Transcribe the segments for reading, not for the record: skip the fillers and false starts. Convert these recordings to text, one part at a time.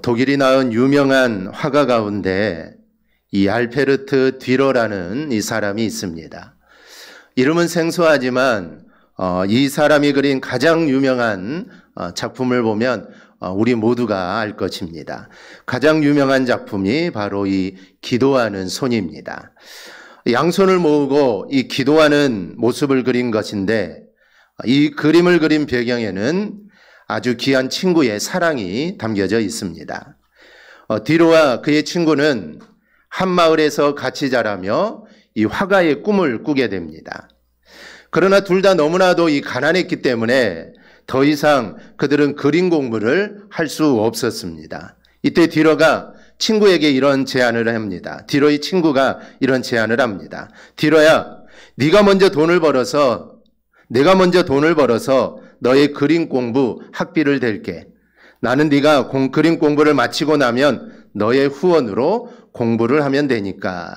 독일이 낳은 유명한 화가 가운데 이 알페르트 뒤러라는 이 사람이 있습니다. 이름은 생소하지만 이 사람이 그린 가장 유명한 작품을 보면 우리 모두가 알 것입니다. 가장 유명한 작품이 바로 이 기도하는 손입니다. 양손을 모으고 이 기도하는 모습을 그린 것인데 이 그림을 그린 배경에는 아주 귀한 친구의 사랑이 담겨져 있습니다. 디로와 그의 친구는 한 마을에서 같이 자라며 이 화가의 꿈을 꾸게 됩니다. 그러나 둘 다 너무나도 이 가난했기 때문에 더 이상 그들은 그림 공부를 할 수 없었습니다. 이때 디로가 친구에게 이런 제안을 합니다. 디로의 친구가 이런 제안을 합니다. 디로야, 내가 먼저 돈을 벌어서 너의 그림 공부 학비를 댈게. 나는 네가 그림 공부를 마치고 나면 너의 후원으로 공부를 하면 되니까.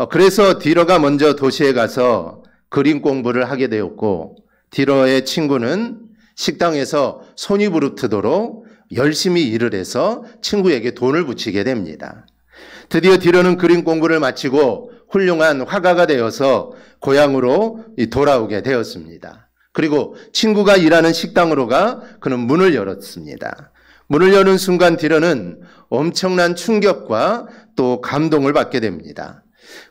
그래서 디로가 먼저 도시에 가서 그림 공부를 하게 되었고, 디로의 친구는 식당에서 손이 부르트도록 열심히 일을 해서 친구에게 돈을 붙이게 됩니다. 드디어 디로는 그림 공부를 마치고 훌륭한 화가가 되어서 고향으로 돌아오게 되었습니다. 그리고 친구가 일하는 식당으로 그는 문을 열었습니다. 문을 여는 순간 디로는 엄청난 충격과 또 감동을 받게 됩니다.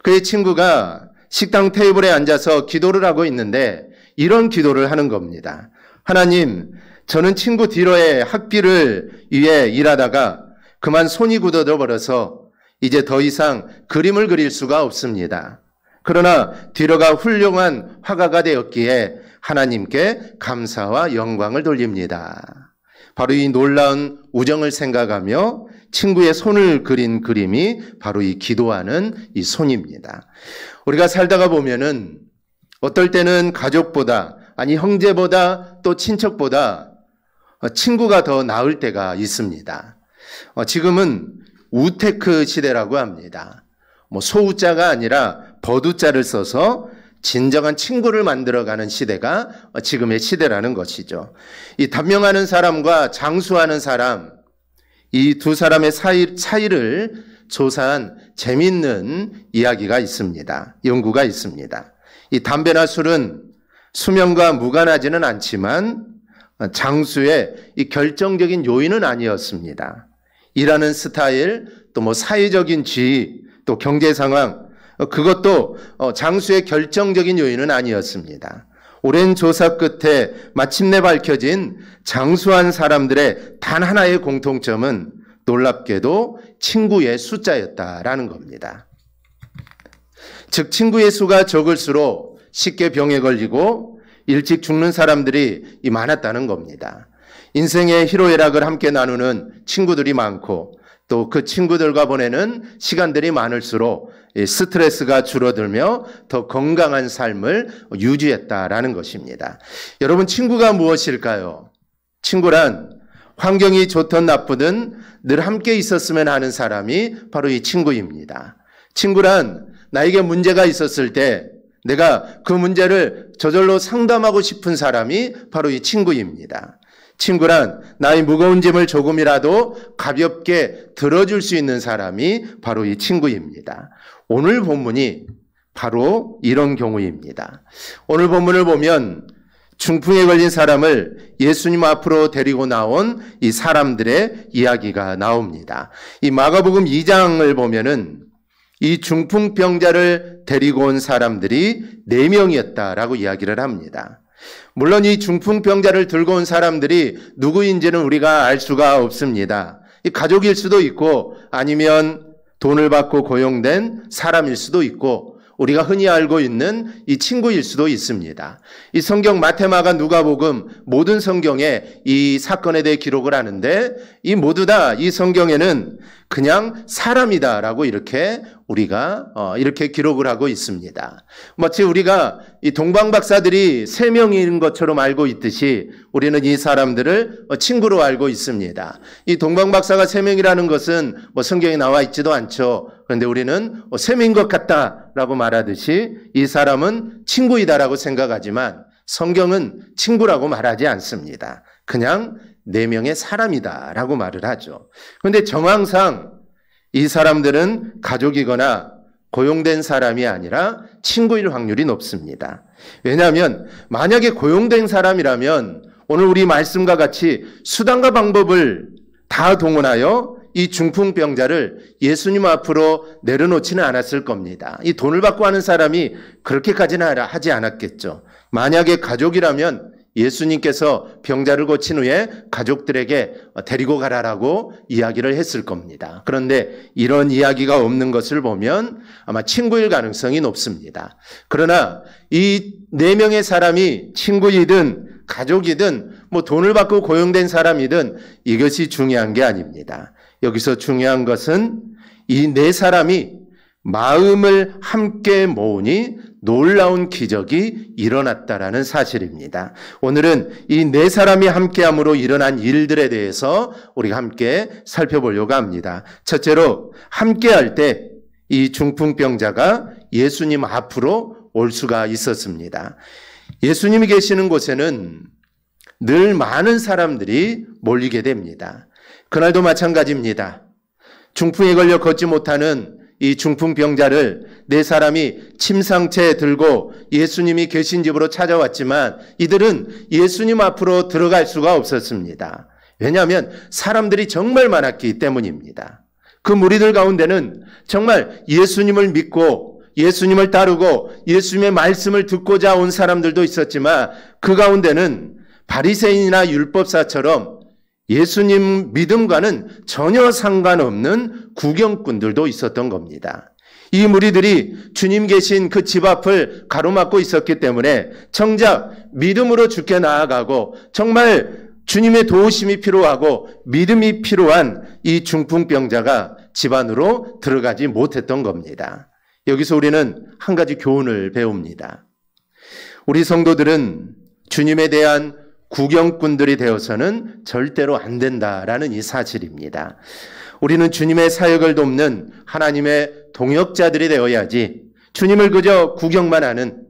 그의 친구가 식당 테이블에 앉아서 기도를 하고 있는데 이런 기도를 하는 겁니다. 하나님, 저는 친구 디로의 학비를 위해 일하다가 그만 손이 굳어져 버려서 이제 더 이상 그림을 그릴 수가 없습니다. 그러나 디로가 훌륭한 화가가 되었기에 하나님께 감사와 영광을 돌립니다. 바로 이 놀라운 우정을 생각하며 친구의 손을 그린 그림이 바로 이 기도하는 이 손입니다. 우리가 살다가 보면은 어떨 때는 가족보다, 아니 형제보다 또 친척보다 친구가 더 나을 때가 있습니다. 지금은 우테크 시대라고 합니다. 소우자가 아니라 버두자를 써서 진정한 친구를 만들어가는 시대가 지금의 시대라는 것이죠. 이 단명하는 사람과 장수하는 사람, 이 두 사람의 차이를 조사한 재미있는 이야기가 있습니다. 연구가 있습니다. 이 담배나 술은 수명과 무관하지는 않지만 장수의 이 결정적인 요인은 아니었습니다. 일하는 스타일, 또 사회적인 지위, 또 경제 상황, 그것도 장수의 결정적인 요인은 아니었습니다. 오랜 조사 끝에 마침내 밝혀진 장수한 사람들의 단 하나의 공통점은 놀랍게도 친구의 숫자였다라는 겁니다. 즉 친구의 수가 적을수록 쉽게 병에 걸리고 일찍 죽는 사람들이 많았다는 겁니다. 인생의 희로애락을 함께 나누는 친구들이 많고 또 그 친구들과 보내는 시간들이 많을수록 스트레스가 줄어들며 더 건강한 삶을 유지했다라는 것입니다. 여러분, 친구가 무엇일까요? 친구란 환경이 좋든 나쁘든 늘 함께 있었으면 하는 사람이 바로 이 친구입니다. 친구란 나에게 문제가 있었을 때 내가 그 문제를 저절로 상담하고 싶은 사람이 바로 이 친구입니다. 친구란 나의 무거운 짐을 조금이라도 가볍게 들어줄 수 있는 사람이 바로 이 친구입니다. 오늘 본문이 바로 이런 경우입니다. 오늘 본문을 보면 중풍에 걸린 사람을 예수님 앞으로 데리고 나온 이 사람들의 이야기가 나옵니다. 이 마가복음 2장을 보면은 이 중풍병자를 데리고 온 사람들이 4명이었다라고 이야기를 합니다. 물론 이 중풍병자를 들고 온 사람들이 누구인지는 우리가 알 수가 없습니다. 이 가족일 수도 있고 아니면 돈을 받고 고용된 사람일 수도 있고 우리가 흔히 알고 있는 이 친구일 수도 있습니다. 이 성경 마태마가 누가복음 모든 성경에 이 사건에 대해 기록을 하는데 이 모두 다 이 성경에는 그냥 사람이다라고 이렇게 우리가 이렇게 기록을 하고 있습니다. 마치 우리가 이 동방 박사들이 3명인 것처럼 알고 있듯이 우리는 이 사람들을 친구로 알고 있습니다. 이 동방 박사가 3명이라는 것은 성경에 나와 있지도 않죠. 그런데 우리는 3명인 것 같다라고 말하듯이 이 사람은 친구이다라고 생각하지만 성경은 친구라고 말하지 않습니다. 그냥 4명의 사람이다라고 말을 하죠. 그런데 정황상 이 사람들은 가족이거나 고용된 사람이 아니라 친구일 확률이 높습니다. 왜냐하면 만약에 고용된 사람이라면 오늘 우리 말씀과 같이 수단과 방법을 다 동원하여 이 중풍병자를 예수님 앞으로 내려놓지는 않았을 겁니다. 이 돈을 받고 하는 사람이 그렇게까지는 하지 않았겠죠. 만약에 가족이라면 예수님께서 병자를 고친 후에 가족들에게 데리고 가라라고 이야기를 했을 겁니다. 그런데 이런 이야기가 없는 것을 보면 아마 친구일 가능성이 높습니다. 그러나 이 4명의 사람이 친구이든 가족이든 뭐 돈을 받고 고용된 사람이든 이것이 중요한 게 아닙니다. 여기서 중요한 것은 이 4사람이 마음을 함께 모으니 놀라운 기적이 일어났다라는 사실입니다. 오늘은 이 4사람이 함께함으로 일어난 일들에 대해서 우리가 함께 살펴보려고 합니다. 첫째로 함께할 때 이 중풍병자가 예수님 앞으로 올 수가 있었습니다. 예수님이 계시는 곳에는 늘 많은 사람들이 몰리게 됩니다. 그날도 마찬가지입니다. 중풍에 걸려 걷지 못하는 이 중풍병자를 4사람이 침상채 들고 예수님이 계신 집으로 찾아왔지만 이들은 예수님 앞으로 들어갈 수가 없었습니다. 왜냐하면 사람들이 정말 많았기 때문입니다. 그 무리들 가운데는 정말 예수님을 믿고 예수님을 따르고 예수님의 말씀을 듣고자 온 사람들도 있었지만 그 가운데는 바리새인이나 율법사처럼 예수님 믿음과는 전혀 상관없는 구경꾼들도 있었던 겁니다. 이 무리들이 주님 계신 그 집 앞을 가로막고 있었기 때문에 정작 믿음으로 주께 나아가고 정말 주님의 도우심이 필요하고 믿음이 필요한 이 중풍병자가 집 안으로 들어가지 못했던 겁니다. 여기서 우리는 한 가지 교훈을 배웁니다. 우리 성도들은 주님에 대한 구경꾼들이 되어서는 절대로 안 된다라는 이 사실입니다. 우리는 주님의 사역을 돕는 하나님의 동역자들이 되어야지 주님을 그저 구경만 하는,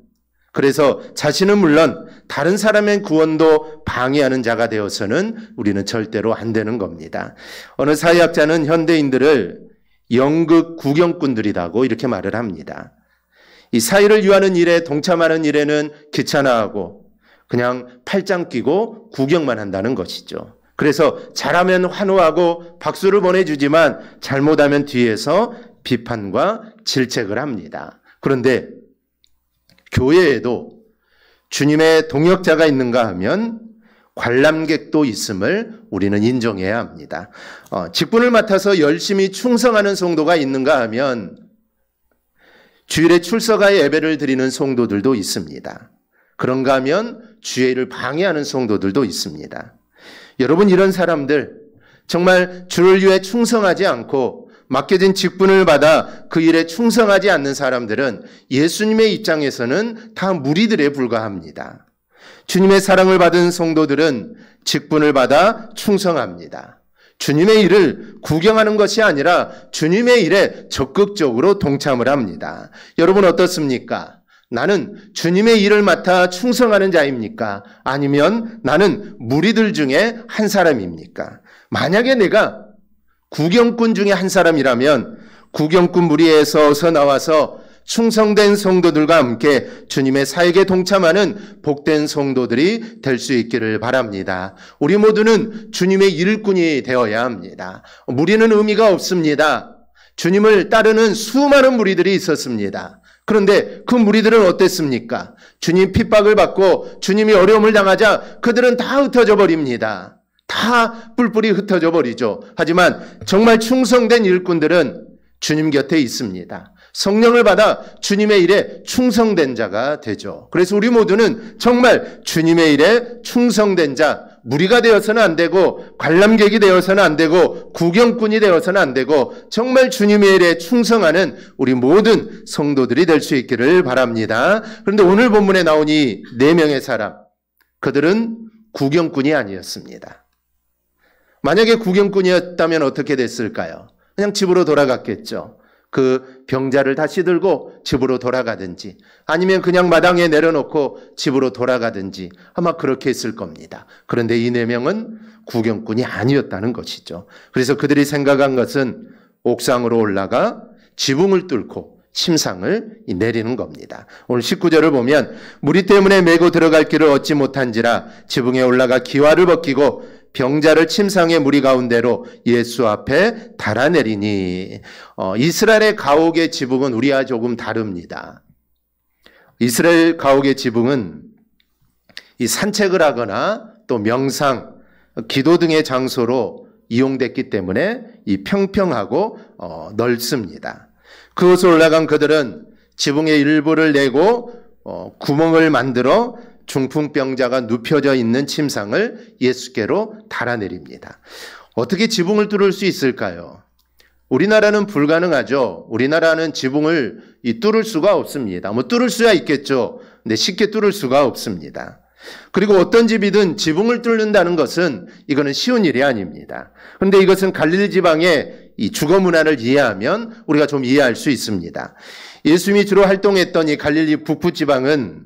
그래서 자신은 물론 다른 사람의 구원도 방해하는 자가 되어서는 우리는 절대로 안 되는 겁니다. 어느 사회학자는 현대인들을 연극 구경꾼들이라고 이렇게 말을 합니다. 이 사회를 위하는 일에 동참하는 일에는 귀찮아하고 그냥 팔짱 끼고 구경만 한다는 것이죠. 그래서 잘하면 환호하고 박수를 보내주지만 잘못하면 뒤에서 비판과 질책을 합니다. 그런데 교회에도 주님의 동역자가 있는가 하면 관람객도 있음을 우리는 인정해야 합니다. 직분을 맡아서 열심히 충성하는 성도가 있는가 하면 주일에 출석하여 예배를 드리는 성도들도 있습니다. 그런가 하면 주일을 방해하는 성도들도 있습니다. 여러분, 이런 사람들 정말 주를 위해 충성하지 않고 맡겨진 직분을 받아 그 일에 충성하지 않는 사람들은 예수님의 입장에서는 다 무리들에 불과합니다. 주님의 사랑을 받은 성도들은 직분을 받아 충성합니다. 주님의 일을 구경하는 것이 아니라 주님의 일에 적극적으로 동참을 합니다. 여러분 어떻습니까? 나는 주님의 일을 맡아 충성하는 자입니까? 아니면 나는 무리들 중에 한 사람입니까? 만약에 내가 구경꾼 중에 한 사람이라면 구경꾼 무리에서 나와서 충성된 성도들과 함께 주님의 사역에 동참하는 복된 성도들이 될 수 있기를 바랍니다. 우리 모두는 주님의 일꾼이 되어야 합니다. 무리는 의미가 없습니다. 주님을 따르는 수많은 무리들이 있었습니다. 그런데 그 무리들은 어땠습니까? 주님 핍박을 받고 주님이 어려움을 당하자 그들은 다 흩어져 버립니다. 다 뿔뿔이 흩어져 버리죠. 하지만 정말 충성된 일꾼들은 주님 곁에 있습니다. 성령을 받아 주님의 일에 충성된 자가 되죠. 그래서 우리 모두는 정말 주님의 일에 충성된 자, 무리가 되어서는 안 되고 관람객이 되어서는 안 되고 구경꾼이 되어서는 안 되고 정말 주님의 일에 충성하는 우리 모든 성도들이 될 수 있기를 바랍니다. 그런데 오늘 본문에 나온 이 4명의 사람, 그들은 구경꾼이 아니었습니다. 만약에 구경꾼이었다면 어떻게 됐을까요? 그냥 집으로 돌아갔겠죠. 그 병자를 다시 들고 집으로 돌아가든지 아니면 그냥 마당에 내려놓고 집으로 돌아가든지 아마 그렇게 했을 겁니다. 그런데 이 4명은 구경꾼이 아니었다는 것이죠. 그래서 그들이 생각한 것은 옥상으로 올라가 지붕을 뚫고 침상을 내리는 겁니다. 오늘 19절을 보면 무리 때문에 메고 들어갈 길을 얻지 못한지라 지붕에 올라가 기와를 벗기고 병자를 침상의 무리 가운데로 예수 앞에 달아내리니. 이스라엘의 가옥의 지붕은 우리와 조금 다릅니다. 이스라엘 가옥의 지붕은 이 산책을 하거나 또 명상, 기도 등의 장소로 이용됐기 때문에 이 평평하고 넓습니다. 그곳에 올라간 그들은 지붕의 일부를 내고 구멍을 만들어 중풍병자가 눕혀져 있는 침상을 예수께로 달아내립니다. 어떻게 지붕을 뚫을 수 있을까요? 우리나라는 불가능하죠. 우리나라는 지붕을 뚫을 수가 없습니다. 뚫을 수야 있겠죠. 근데 쉽게 뚫을 수가 없습니다. 그리고 어떤 집이든 지붕을 뚫는다는 것은 이거는 쉬운 일이 아닙니다. 그런데 이것은 갈릴리 지방의 이 주거 문화를 이해하면 우리가 좀 이해할 수 있습니다. 예수님이 주로 활동했던 이 갈릴리 북부 지방은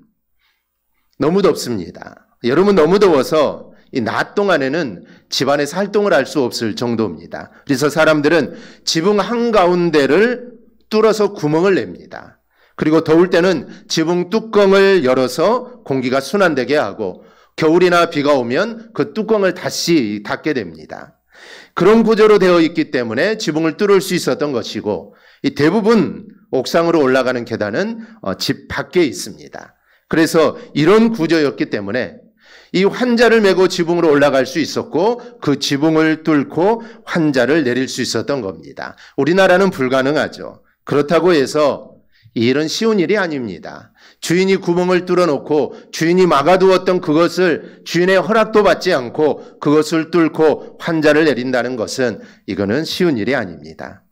너무 덥습니다. 여름은 너무 더워서 이 낮 동안에는 집안에서 활동을 할 수 없을 정도입니다. 그래서 사람들은 지붕 한가운데를 뚫어서 구멍을 냅니다. 그리고 더울 때는 지붕 뚜껑을 열어서 공기가 순환되게 하고 겨울이나 비가 오면 그 뚜껑을 다시 닫게 됩니다. 그런 구조로 되어 있기 때문에 지붕을 뚫을 수 있었던 것이고 이 대부분 옥상으로 올라가는 계단은 집 밖에 있습니다. 그래서 이런 구조였기 때문에 이 환자를 메고 지붕으로 올라갈 수 있었고 그 지붕을 뚫고 환자를 내릴 수 있었던 겁니다. 우리나라는 불가능하죠. 그렇다고 해서 이 일은 쉬운 일이 아닙니다. 주인이 구멍을 뚫어놓고 주인이 막아두었던 그것을 주인의 허락도 받지 않고 그것을 뚫고 환자를 내린다는 것은 이거는 쉬운 일이 아닙니다.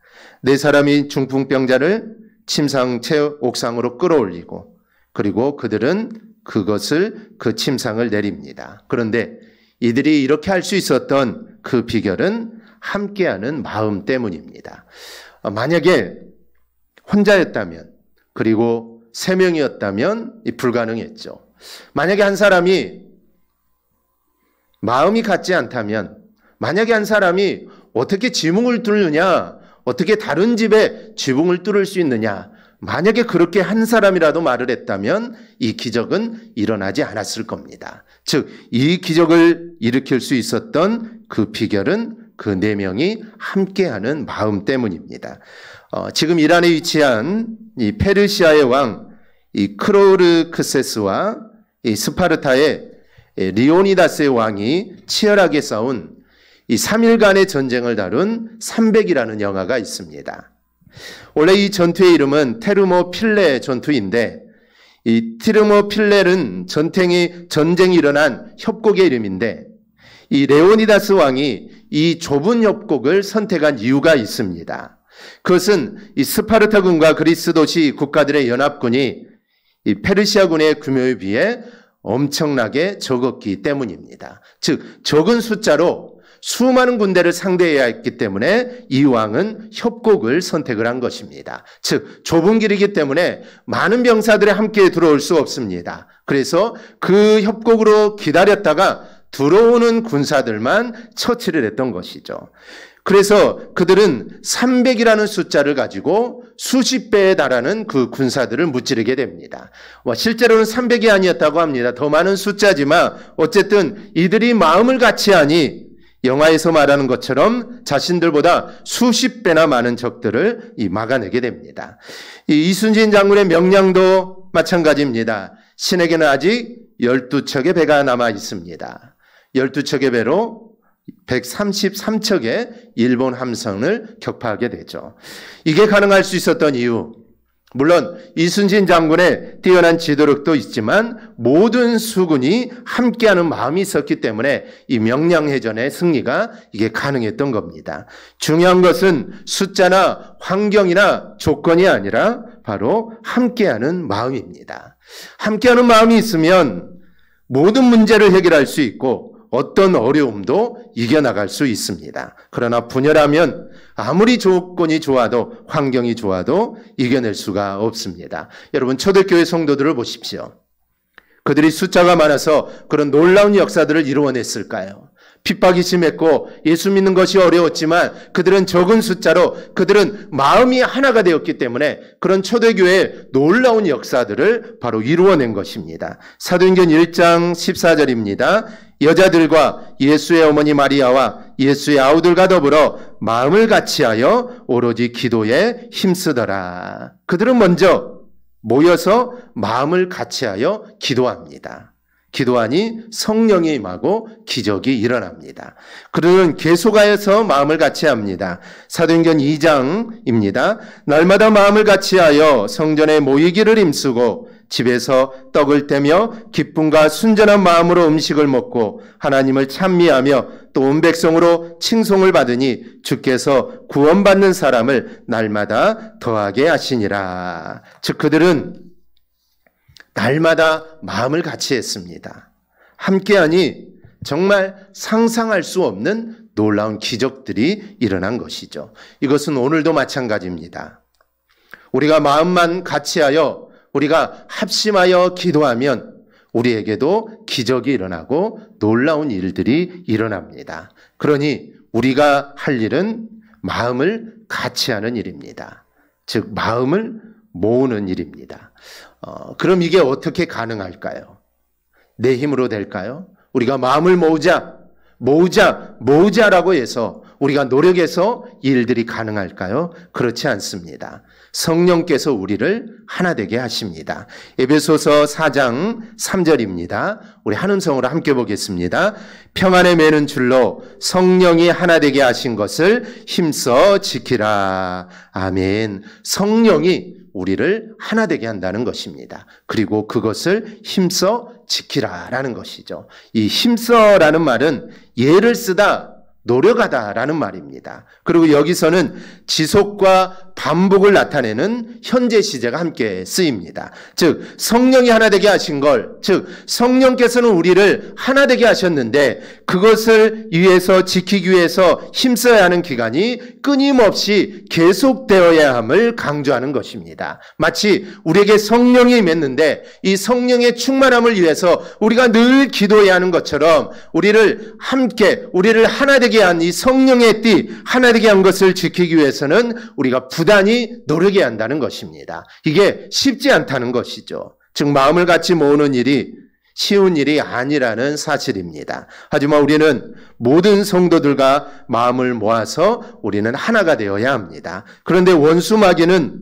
4사람이 중풍병자를 침상채 옥상으로 끌어올리고 그리고 그들은 그 침상을 내립니다. 그런데 이들이 이렇게 할 수 있었던 그 비결은 함께하는 마음 때문입니다. 만약에 혼자였다면 그리고 3명이었다면 불가능했죠. 만약에 한 사람이 마음이 같지 않다면, 만약에 한 사람이 어떻게 지붕을 뚫느냐, 어떻게 다른 집에 지붕을 뚫을 수 있느냐, 만약에 그렇게 한 사람이라도 말을 했다면 이 기적은 일어나지 않았을 겁니다. 즉, 이 기적을 일으킬 수 있었던 그 비결은 그 4명이 함께하는 마음 때문입니다. 지금 이란에 위치한 이 페르시아의 왕 이 크로르크세스와 이 스파르타의 리오니다스의 왕이 치열하게 싸운 이 3일간의 전쟁을 다룬 300이라는 영화가 있습니다. 원래 이 전투의 이름은 테르모필레 전투인데 이 테르모필레는 전쟁이 일어난 협곡의 이름인데 이 레오니다스 왕이 이 좁은 협곡을 선택한 이유가 있습니다. 그것은 이 스파르타군과 그리스 도시 국가들의 연합군이 이 페르시아군의 규모에 비해 엄청나게 적었기 때문입니다. 즉 적은 숫자로 수많은 군대를 상대해야 했기 때문에 이 왕은 협곡을 선택을 한 것입니다. 즉 좁은 길이기 때문에 많은 병사들이 함께 들어올 수 없습니다. 그래서 그 협곡으로 기다렸다가 들어오는 군사들만 처치를 했던 것이죠. 그래서 그들은 300이라는 숫자를 가지고 수십 배에 달하는 그 군사들을 무찌르게 됩니다. 실제로는 300이 아니었다고 합니다. 더 많은 숫자지만 어쨌든 이들이 마음을 같이 하니 영화에서 말하는 것처럼 자신들보다 수십 배나 많은 적들을 막아내게 됩니다. 이순신 장군의 명량도 마찬가지입니다. 신에게는 아직 12척의 배가 남아 있습니다. 12척의 배로 133척의 일본 함선을 격파하게 되죠. 이게 가능할 수 있었던 이유, 물론 이순신 장군의 뛰어난 지도력도 있지만 모든 수군이 함께하는 마음이 있었기 때문에 이 명량해전의 승리가 이게 가능했던 겁니다. 중요한 것은 숫자나 환경이나 조건이 아니라 바로 함께하는 마음입니다. 함께하는 마음이 있으면 모든 문제를 해결할 수 있고 어떤 어려움도 이겨나갈 수 있습니다. 그러나 분열하면 아무리 조건이 좋아도 환경이 좋아도 이겨낼 수가 없습니다. 여러분 초대교회 성도들을 보십시오. 그들이 숫자가 많아서 그런 놀라운 역사들을 이루어냈을까요? 핍박이 심했고 예수 믿는 것이 어려웠지만 그들은 적은 숫자로 그들은 마음이 하나가 되었기 때문에 그런 초대교회의 놀라운 역사들을 바로 이루어낸 것입니다. 사도행전 1장 14절입니다. 여자들과 예수의 어머니 마리아와 예수의 아우들과 더불어 마음을 같이하여 오로지 기도에 힘쓰더라. 그들은 먼저 모여서 마음을 같이하여 기도합니다. 기도하니 성령이 임하고 기적이 일어납니다. 그들은 계속하여서 마음을 같이합니다. 사도행전 2장입니다. 날마다 마음을 같이하여 성전에 모이기를 힘쓰고 집에서 떡을 떼며 기쁨과 순전한 마음으로 음식을 먹고 하나님을 찬미하며 또 온 백성으로 칭송을 받으니 주께서 구원받는 사람을 날마다 더하게 하시니라. 즉 그들은 날마다 마음을 같이 했습니다. 함께하니 정말 상상할 수 없는 놀라운 기적들이 일어난 것이죠. 이것은 오늘도 마찬가지입니다. 우리가 마음만 같이하여 우리가 합심하여 기도하면 우리에게도 기적이 일어나고 놀라운 일들이 일어납니다. 그러니 우리가 할 일은 마음을 같이 하는 일입니다. 즉 마음을 모으는 일입니다. 그럼 이게 어떻게 가능할까요? 내 힘으로 될까요? 우리가 마음을 모으자라고 해서 우리가 노력해서 일들이 가능할까요? 그렇지 않습니다. 성령께서 우리를 하나 되게 하십니다. 에베소서 4장 3절입니다. 우리 한 음성으로 함께 보겠습니다. 평안에 매는 줄로 성령이 하나 되게 하신 것을 힘써 지키라. 아멘. 성령이 우리를 하나 되게 한다는 것입니다. 그리고 그것을 힘써 지키라라는 것이죠. 이 힘써라는 말은 예를 쓰다, 노력하다라는 말입니다. 그리고 여기서는 지속과 반복을 나타내는 현재 시제가 함께 쓰입니다. 즉 성령이 하나 되게 하신 걸, 즉 성령께서는 우리를 하나 되게 하셨는데 그것을 위해서 지키기 위해서 힘써야 하는 기간이 끊임없이 계속되어야 함을 강조하는 것입니다. 마치 우리에게 성령이 임했는데 이 성령의 충만함을 위해서 우리가 늘 기도해야 하는 것처럼 우리를 하나 되게 한 이 성령의 띠, 하나 되게 한 것을 지키기 위해서는 우리가 부단히 노력해야 한다는 것입니다. 이게 쉽지 않다는 것이죠. 즉 마음을 같이 모으는 일이 쉬운 일이 아니라는 사실입니다. 하지만 우리는 모든 성도들과 마음을 모아서 우리는 하나가 되어야 합니다. 그런데 원수 마귀는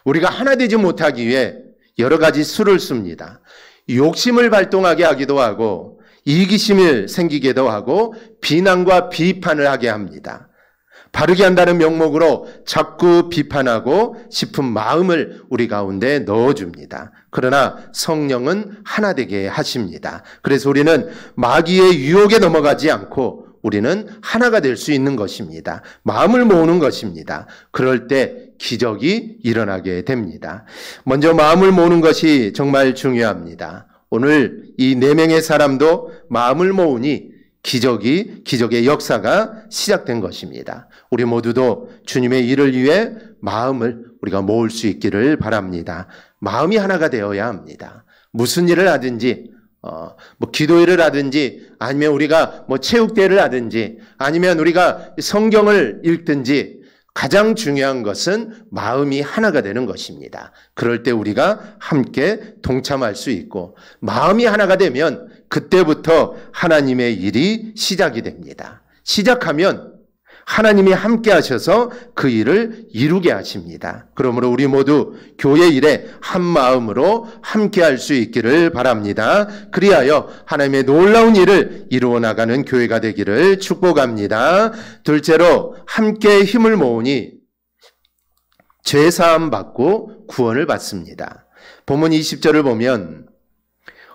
우리가 하나 되지 못하기 위해 여러 가지 수를 씁니다. 욕심을 발동하게 하기도 하고 이기심을 생기게도 하고 비난과 비판을 하게 합니다. 바르게 한다는 명목으로 자꾸 비판하고 싶은 마음을 우리 가운데 넣어줍니다. 그러나 성령은 하나 되게 하십니다. 그래서 우리는 마귀의 유혹에 넘어가지 않고 우리는 하나가 될 수 있는 것입니다. 마음을 모으는 것입니다. 그럴 때 기적이 일어나게 됩니다. 먼저 마음을 모으는 것이 정말 중요합니다. 오늘 이 4명의 사람도 마음을 모으니 기적의 역사가 시작된 것입니다. 우리 모두도 주님의 일을 위해 마음을 우리가 모을 수 있기를 바랍니다. 마음이 하나가 되어야 합니다. 무슨 일을 하든지 기도회를 하든지 아니면 우리가 체육대회를 하든지 아니면 우리가 성경을 읽든지 가장 중요한 것은 마음이 하나가 되는 것입니다. 그럴 때 우리가 함께 동참할 수 있고 마음이 하나가 되면 그때부터 하나님의 일이 시작이 됩니다. 시작하면 하나님이 함께 하셔서 그 일을 이루게 하십니다. 그러므로 우리 모두 교회 일에 한 마음으로 함께 할 수 있기를 바랍니다. 그리하여 하나님의 놀라운 일을 이루어 나가는 교회가 되기를 축복합니다. 둘째로 함께 힘을 모으니 죄사함 받고 구원을 받습니다. 본문 20절을 보면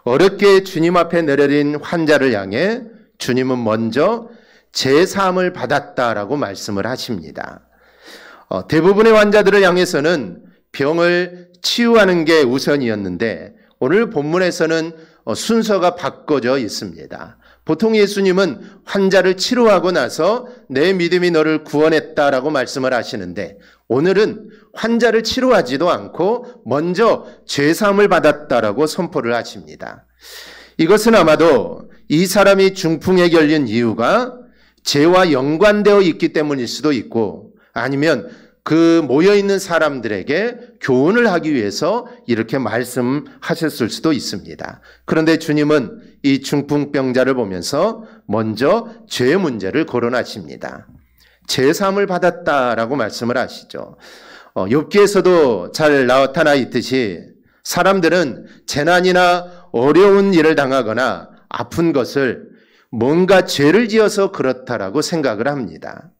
어렵게 주님 앞에 내려진 환자를 향해 주님은 먼저 죄사함을 받았다라고 말씀을 하십니다. 대부분의 환자들을 향해서는 병을 치유하는 게 우선이었는데 오늘 본문에서는 순서가 바꿔져 있습니다. 보통 예수님은 환자를 치료하고 나서 내 믿음이 너를 구원했다라고 말씀을 하시는데, 오늘은 환자를 치료하지도 않고 먼저 죄사함을 받았다라고 선포를 하십니다. 이것은 아마도 이 사람이 중풍에 걸린 이유가 죄와 연관되어 있기 때문일 수도 있고, 아니면 그 모여있는 사람들에게 교훈을 하기 위해서 이렇게 말씀하셨을 수도 있습니다. 그런데 주님은 이 중풍병자를 보면서 먼저 죄 문제를 거론하십니다. 죄사함을 받았다라고 말씀을 하시죠. 욥기에서도 잘 나타나 있듯이 사람들은 재난이나 어려운 일을 당하거나 아픈 것을 뭔가 죄를 지어서 그렇다라고 생각을 합니다.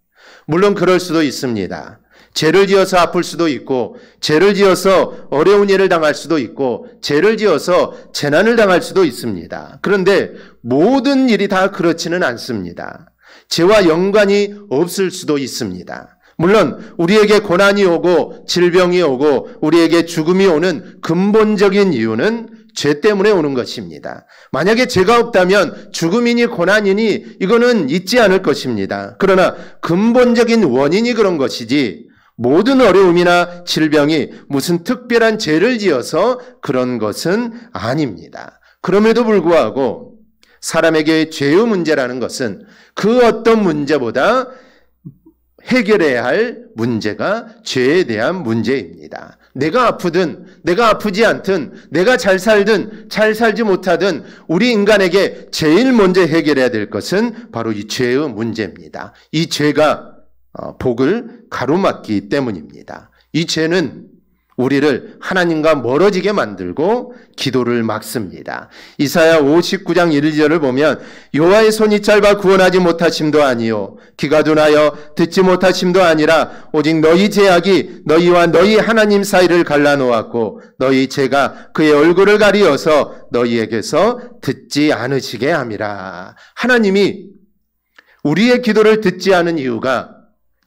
물론 그럴 수도 있습니다. 죄를 지어서 아플 수도 있고, 죄를 지어서 어려운 일을 당할 수도 있고, 죄를 지어서 재난을 당할 수도 있습니다. 그런데 모든 일이 다 그렇지는 않습니다. 죄와 연관이 없을 수도 있습니다. 물론 우리에게 고난이 오고 질병이 오고 우리에게 죽음이 오는 근본적인 이유는 죄 때문에 오는 것입니다. 만약에 죄가 없다면 죽음이니 고난이니 이거는 있지 않을 것입니다. 그러나 근본적인 원인이 그런 것이지, 모든 어려움이나 질병이 무슨 특별한 죄를 지어서 그런 것은 아닙니다. 그럼에도 불구하고 사람에게 죄의 문제라는 것은 그 어떤 문제보다 해결해야 할 문제가 죄에 대한 문제입니다. 내가 아프든 내가 아프지 않든 내가 잘 살든 잘 살지 못하든 우리 인간에게 제일 먼저 해결해야 될 것은 바로 이 죄의 문제입니다. 이 죄가 복을 가로막기 때문입니다. 이 죄는 우리를 하나님과 멀어지게 만들고 기도를 막습니다. 이사야 59장 1절을 보면 여호와의 손이 짧아 구원하지 못하심도 아니요 귀가 둔하여 듣지 못하심도 아니라 오직 너희 죄악이 너희와 너희 하나님 사이를 갈라놓았고 너희 죄가 그의 얼굴을 가리어서 너희에게서 듣지 않으시게 함이라. 하나님이 우리의 기도를 듣지 않은 이유가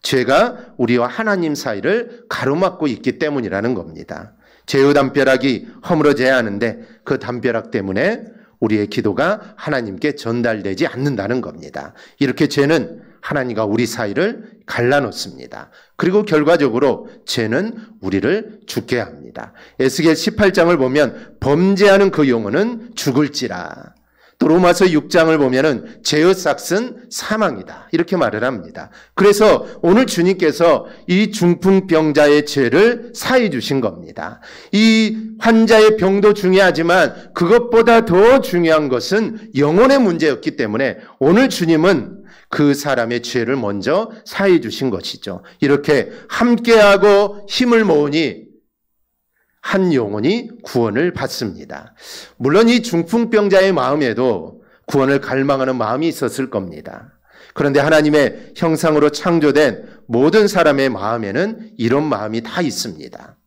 죄가 우리와 하나님 사이를 가로막고 있기 때문이라는 겁니다. 죄의 담벼락이 허물어져야 하는데 그 담벼락 때문에 우리의 기도가 하나님께 전달되지 않는다는 겁니다. 이렇게 죄는 하나님과 우리 사이를 갈라놓습니다. 그리고 결과적으로 죄는 우리를 죽게 합니다. 에스겔 18장을 보면 범죄하는 그 영혼은 죽을지라. 또 로마서 6장을 보면은 죄의 삭은 사망이다, 이렇게 말을 합니다. 그래서 오늘 주님께서 이 중풍병자의 죄를 사해 주신 겁니다. 이 환자의 병도 중요하지만 그것보다 더 중요한 것은 영혼의 문제였기 때문에 오늘 주님은 그 사람의 죄를 먼저 사해 주신 것이죠. 이렇게 함께하고 힘을 모으니 한 영혼이 구원을 받습니다. 물론 이 중풍병자의 마음에도 구원을 갈망하는 마음이 있었을 겁니다. 그런데 하나님의 형상으로 창조된 모든 사람의 마음에는 이런 마음이 다 있습니다.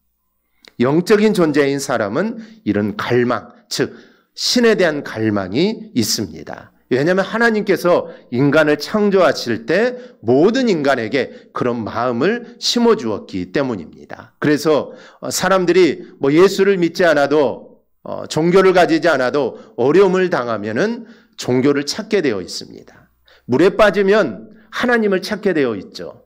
영적인 존재인 사람은 이런 갈망, 즉 신에 대한 갈망이 있습니다. 왜냐하면 하나님께서 인간을 창조하실 때 모든 인간에게 그런 마음을 심어주었기 때문입니다. 그래서 사람들이 예수를 믿지 않아도 종교를 가지지 않아도 어려움을 당하면은 종교를 찾게 되어 있습니다. 물에 빠지면 하나님을 찾게 되어 있죠.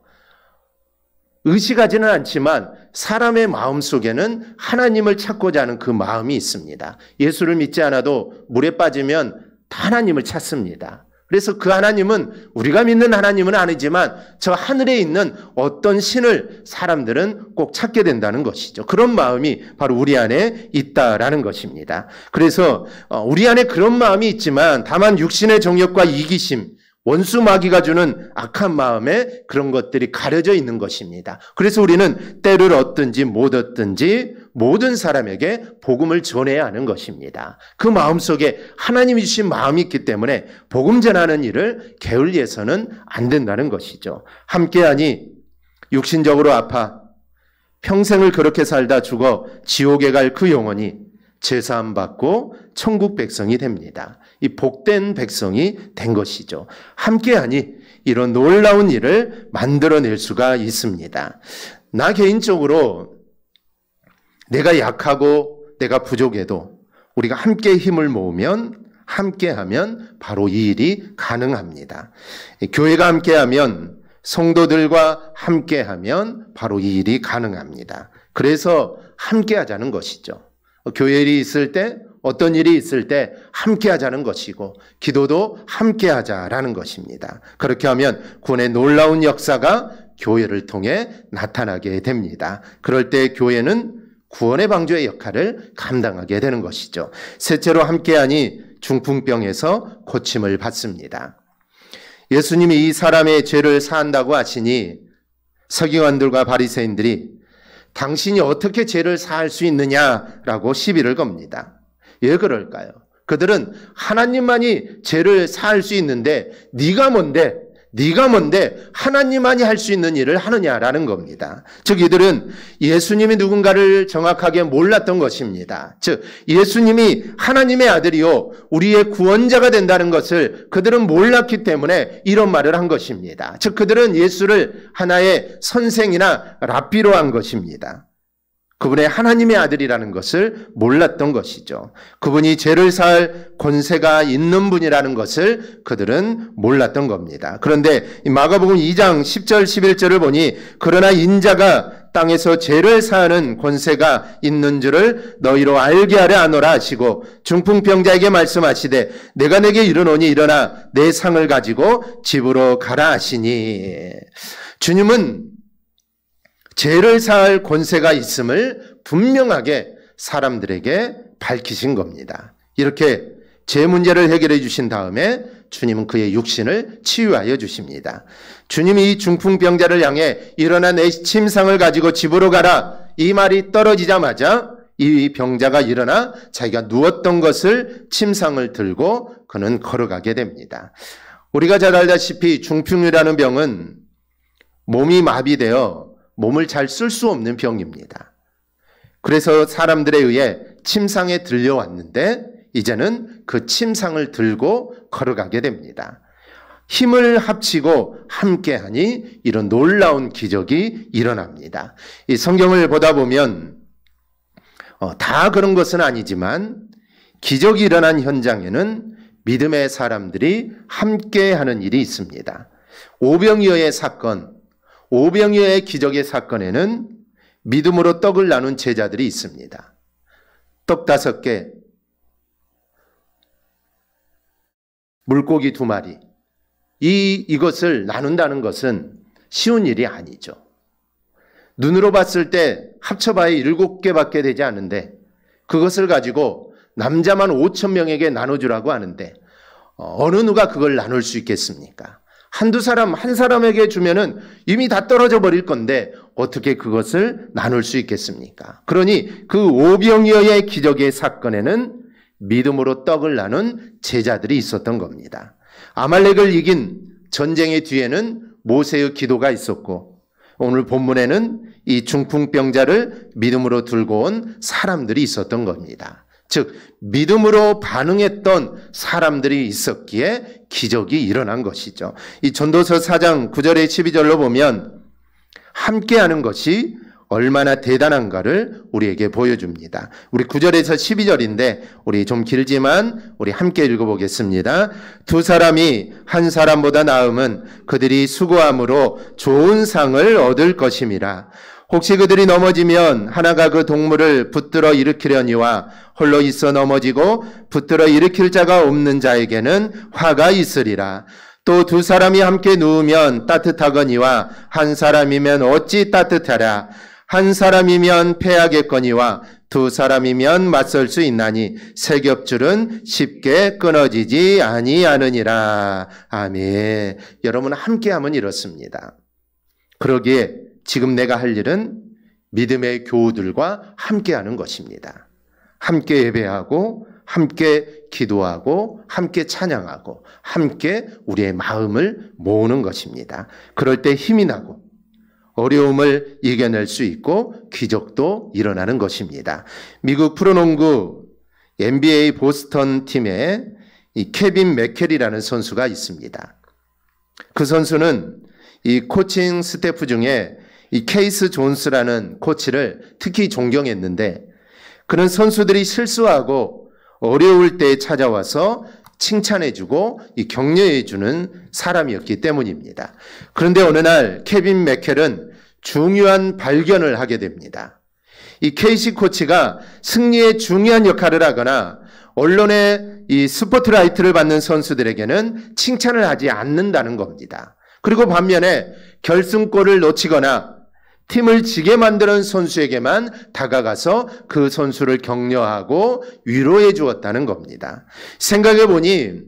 의식하지는 않지만 사람의 마음 속에는 하나님을 찾고자 하는 그 마음이 있습니다. 예수를 믿지 않아도 물에 빠지면 하나님을 찾습니다. 그래서 그 하나님은 우리가 믿는 하나님은 아니지만 저 하늘에 있는 어떤 신을 사람들은 꼭 찾게 된다는 것이죠. 그런 마음이 바로 우리 안에 있다라는 것입니다. 그래서 우리 안에 그런 마음이 있지만 다만 육신의 정욕과 이기심, 원수 마귀가 주는 악한 마음에 그런 것들이 가려져 있는 것입니다. 그래서 우리는 때를 얻든지 못 얻든지 모든 사람에게 복음을 전해야 하는 것입니다. 그 마음속에 하나님이 주신 마음이 있기 때문에 복음 전하는 일을 게을리해서는 안 된다는 것이죠. 함께하니 육신적으로 아파 평생을 그렇게 살다 죽어 지옥에 갈 그 영혼이 제사함 받고 천국 백성이 됩니다. 이 복된 백성이 된 것이죠. 함께하니 이런 놀라운 일을 만들어낼 수가 있습니다. 나 개인적으로 내가 약하고 내가 부족해도 우리가 함께 힘을 모으면 함께하면 바로 이 일이 가능합니다. 교회가 함께하면, 성도들과 함께하면 바로 이 일이 가능합니다. 그래서 함께하자는 것이죠. 교회 일이 있을 때, 어떤 일이 있을 때 함께하자는 것이고, 기도도 함께하자라는 것입니다. 그렇게 하면 구원의 놀라운 역사가 교회를 통해 나타나게 됩니다. 그럴 때 교회는 구원의 방주의 역할을 감당하게 되는 것이죠. 셋째로 함께하니 중풍병에서 고침을 받습니다. 예수님이 이 사람의 죄를 사한다고 하시니 서기관들과 바리새인들이 당신이 어떻게 죄를 사할 수 있느냐라고 시비를 겁니다. 왜 그럴까요? 그들은 하나님만이 죄를 사할 수 있는데 네가 뭔데 하나님만이 할 수 있는 일을 하느냐라는 겁니다. 즉 이들은 예수님이 누군가를 정확하게 몰랐던 것입니다. 즉 예수님이 하나님의 아들이요 우리의 구원자가 된다는 것을 그들은 몰랐기 때문에 이런 말을 한 것입니다. 즉 그들은 예수를 하나의 선생이나 랍비로 한 것입니다. 그분의 하나님의 아들이라는 것을 몰랐던 것이죠. 그분이 죄를 사할 권세가 있는 분이라는 것을 그들은 몰랐던 겁니다. 그런데 마가복음 2장 10절 11절을 보니 그러나 인자가 땅에서 죄를 사하는 권세가 있는 줄을 너희로 알게 하려 하노라 하시고 중풍병자에게 말씀하시되 내가 내게 이르노니 일어나 내 상을 가지고 집으로 가라 하시니, 주님은 죄를 사할 권세가 있음을 분명하게 사람들에게 밝히신 겁니다. 이렇게 죄 문제를 해결해 주신 다음에 주님은 그의 육신을 치유하여 주십니다. 주님이 이 중풍병자를 향해 일어나 내 침상을 가지고 집으로 가라, 이 말이 떨어지자마자 이 병자가 일어나 자기가 누웠던 것을 침상을 들고 그는 걸어가게 됩니다. 우리가 잘 알다시피 중풍이라는 병은 몸이 마비되어 몸을 잘 쓸 수 없는 병입니다. 그래서 사람들에 의해 침상에 들려왔는데 이제는 그 침상을 들고 걸어가게 됩니다. 힘을 합치고 함께하니 이런 놀라운 기적이 일어납니다. 이 성경을 보다 보면 다 그런 것은 아니지만 기적이 일어난 현장에는 믿음의 사람들이 함께하는 일이 있습니다. 오병이어의 사건, 오병이어의 기적의 사건에는 믿음으로 떡을 나눈 제자들이 있습니다. 떡 5개, 물고기 2마리. 이것을 나눈다는 것은 쉬운 일이 아니죠. 눈으로 봤을 때 합쳐봐야 7개밖에 되지 않는데 그것을 가지고 남자만 5,000명에게 나눠주라고 하는데 어느 누가 그걸 나눌 수 있겠습니까? 한두 사람, 한 사람에게 주면은 이미 다 떨어져 버릴 건데 어떻게 그것을 나눌 수 있겠습니까? 그러니 그 오병이어의 기적의 사건에는 믿음으로 떡을 나눈 제자들이 있었던 겁니다. 아말렉을 이긴 전쟁의 뒤에는 모세의 기도가 있었고 오늘 본문에는 이 중풍병자를 믿음으로 들고 온 사람들이 있었던 겁니다. 즉 믿음으로 반응했던 사람들이 있었기에 기적이 일어난 것이죠. 이 전도서 4장 9절에 12절로 보면 함께하는 것이 얼마나 대단한가를 우리에게 보여줍니다. 우리 9절에서 12절인데 우리 좀 길지만 우리 함께 읽어보겠습니다. 2 사람이 한 사람보다 나음은 그들이 수고함으로 좋은 상을 얻을 것임이라. 혹시 그들이 넘어지면 하나가 그 동물을 붙들어 일으키려니와 홀로 있어 넘어지고 붙들어 일으킬 자가 없는 자에게는 화가 있으리라. 또 2 사람이 함께 누우면 따뜻하거니와 한 사람이면 어찌 따뜻하랴. 한 사람이면 패하겠거니와 2 사람이면 맞설 수 있나니 세 겹줄은 쉽게 끊어지지 아니하느니라. 아멘. 여러분 함께하면 이렇습니다. 그러기에 지금 내가 할 일은 믿음의 교우들과 함께하는 것입니다. 함께 예배하고 함께 기도하고 함께 찬양하고 함께 우리의 마음을 모으는 것입니다. 그럴 때 힘이 나고 어려움을 이겨낼 수 있고 기적도 일어나는 것입니다. 미국 프로농구 NBA 보스턴 팀에 이 케빈 맥켈이라는 선수가 있습니다. 그 선수는 이 코칭 스태프 중에 이 케이스 존스라는 코치를 특히 존경했는데 그는 선수들이 실수하고 어려울 때 찾아와서 칭찬해주고 이 격려해주는 사람이었기 때문입니다. 그런데 어느 날 케빈 맥켈은 중요한 발견을 하게 됩니다. 이 케이시 코치가 승리에 중요한 역할을 하거나 언론의 이 스포트라이트를 받는 선수들에게는 칭찬을 하지 않는다는 겁니다. 그리고 반면에 결승골을 놓치거나 팀을 지게 만드는 선수에게만 다가가서 그 선수를 격려하고 위로해 주었다는 겁니다. 생각해 보니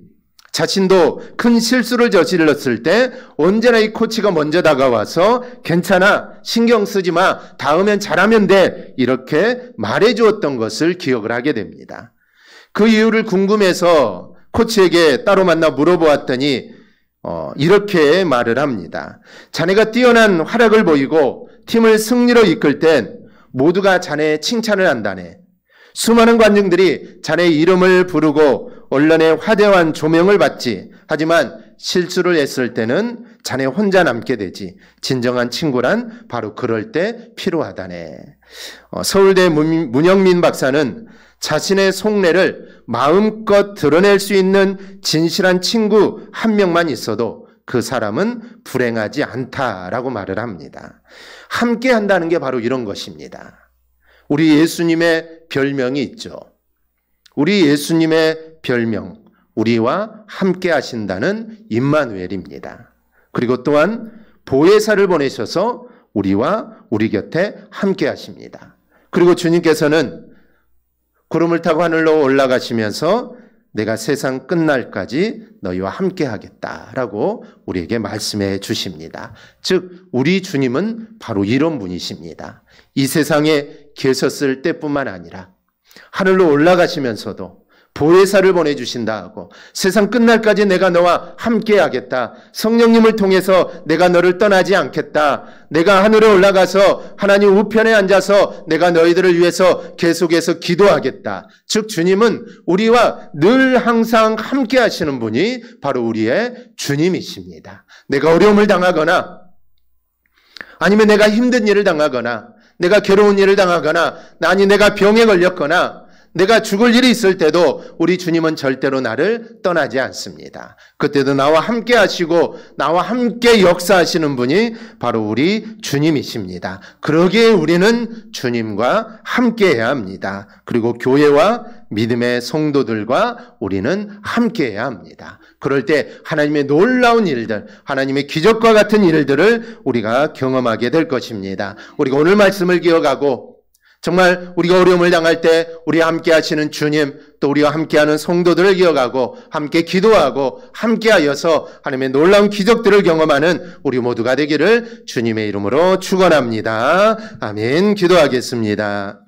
자신도 큰 실수를 저질렀을 때 언제나 이 코치가 먼저 다가와서 괜찮아, 신경 쓰지 마, 다음엔 잘하면 돼, 이렇게 말해 주었던 것을 기억을 하게 됩니다. 그 이유를 궁금해서 코치에게 따로 만나 물어보았더니 이렇게 말을 합니다. 자네가 뛰어난 활약을 보이고 팀을 승리로 이끌 땐 모두가 자네 칭찬을 한다네. 수많은 관중들이 자네의 이름을 부르고 언론의 화려한 조명을 받지. 하지만 실수를 했을 때는 자네 혼자 남게 되지. 진정한 친구란 바로 그럴 때 필요하다네. 서울대 문영민 박사는 자신의 속내를 마음껏 드러낼 수 있는 진실한 친구 한 명만 있어도 그 사람은 불행하지 않다라고 말을 합니다. 함께 한다는 게 바로 이런 것입니다. 우리 예수님의 별명이 있죠. 우리 예수님의 별명, 우리와 함께 하신다는 임마누엘입니다. 그리고 또한 보혜사를 보내셔서 우리와 우리 곁에 함께 하십니다. 그리고 주님께서는 구름을 타고 하늘로 올라가시면서 내가 세상 끝날까지 너희와 함께 하겠다라고 우리에게 말씀해 주십니다. 즉 우리 주님은 바로 이런 분이십니다. 이 세상에 계셨을 때뿐만 아니라 하늘로 올라가시면서도 보혜사를 보내주신다 하고 세상 끝날까지 내가 너와 함께 하겠다. 성령님을 통해서 내가 너를 떠나지 않겠다. 내가 하늘에 올라가서 하나님 우편에 앉아서 내가 너희들을 위해서 계속해서 기도하겠다. 즉 주님은 우리와 늘 항상 함께 하시는 분이 바로 우리의 주님이십니다. 내가 어려움을 당하거나 아니면 내가 힘든 일을 당하거나 내가 괴로운 일을 당하거나 아니 내가 병에 걸렸거나 내가 죽을 일이 있을 때도 우리 주님은 절대로 나를 떠나지 않습니다. 그때도 나와 함께 하시고 나와 함께 역사하시는 분이 바로 우리 주님이십니다. 그러기에 우리는 주님과 함께 해야 합니다. 그리고 교회와 믿음의 성도들과 우리는 함께 해야 합니다. 그럴 때 하나님의 놀라운 일들, 하나님의 기적과 같은 일들을 우리가 경험하게 될 것입니다. 우리가 오늘 말씀을 기억하고 정말 우리가 어려움을 당할 때 우리와 함께 하시는 주님, 또 우리와 함께하는 성도들을 기억하고 함께 기도하고 함께하여서 하나님의 놀라운 기적들을 경험하는 우리 모두가 되기를 주님의 이름으로 축원합니다. 아멘. 기도하겠습니다.